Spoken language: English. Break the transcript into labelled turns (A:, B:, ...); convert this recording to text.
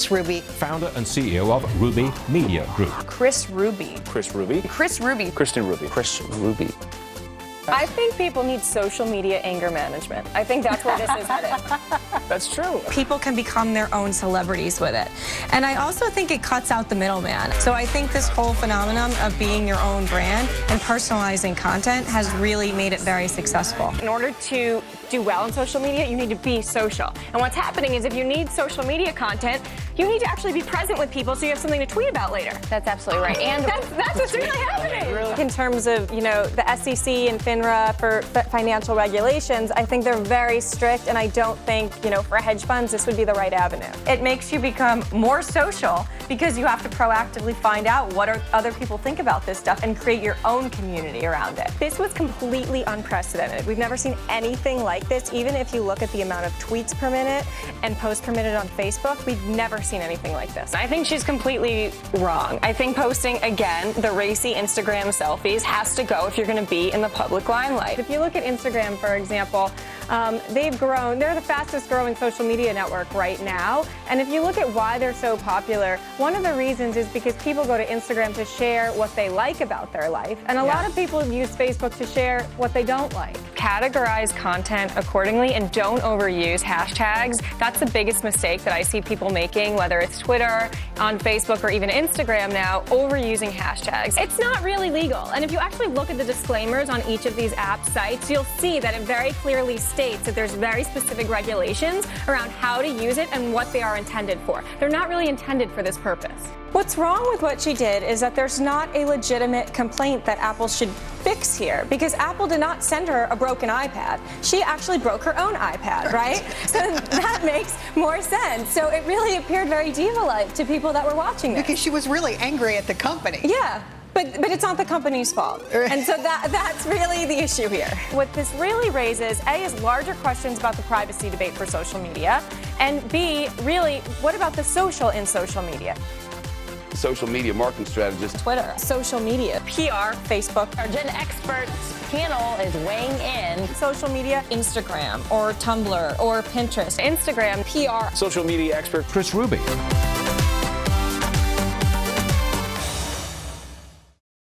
A: Kris Ruby,
B: founder and CEO of Ruby Media Group.
C: Kris Ruby.
D: Kris Ruby.
C: Kris Ruby.
D: Kristen Ruby.
E: Kris Ruby.
C: I think people need social media anger management. I think that's where this is headed.
D: That's true.
F: People can become their own celebrities with it. And I also think it cuts out the middleman. So I think this whole phenomenon of being your own brand and personalizing content has really made it very successful.
C: In order to do well on social media, you need to be social. And what's happening is if you need social media content, you need to actually be present with people so you have something to tweet about later.
G: That's absolutely right. And
C: that's what's really happening. In terms of, the SEC and FINRA for financial regulations, I think they're very strict, and I don't think, for hedge funds, this would be the right avenue. It makes you become more social because you have to proactively find out what other people think about this stuff and create your own community around it. This was completely unprecedented. We've never seen anything like this. Even if you look at the amount of tweets per minute and posts per minute on Facebook, we've never seen anything like this. I think she's completely wrong. I think posting, again, the racy Instagram selfies has to go if you're going to be in the public limelight. If you look at Instagram, for example, they've grown. They're the fastest growing social media network right now. And if you look at why they're so popular, one of the reasons is because people go to Instagram to share what they like about their life. And a lot of people use Facebook to share what they don't like. Categorize content accordingly and don't overuse hashtags. That's the biggest mistake that I see people making, whether it's Twitter, on Facebook, or even Instagram now, overusing hashtags. It's not really legal. And if you actually look at the disclaimers on each of these app sites, you'll see that it very clearly states that there's very specific regulations around how to use it and what they are intended for. They're not really intended for this purpose. What's wrong with what she did is that there's not a legitimate complaint that Apple should fix here, because Apple did not send her a broken iPad. She actually broke her own iPad, right? So that makes more sense. So it really appeared very diva-like to people that were watching this.
A: Because she was really angry at the company.
C: Yeah. But it's not the company's fault. And so that's really the issue here. What this really raises, A, is larger questions about the privacy debate for social media, and B, really, what about the social in social media?
E: Social media marketing strategist.
C: Twitter, social media, PR, Facebook.
G: Our Gen Experts panel is weighing in.
C: Social media, Instagram or Tumblr or Pinterest. Instagram, PR.
D: Social media expert
B: Kris Ruby.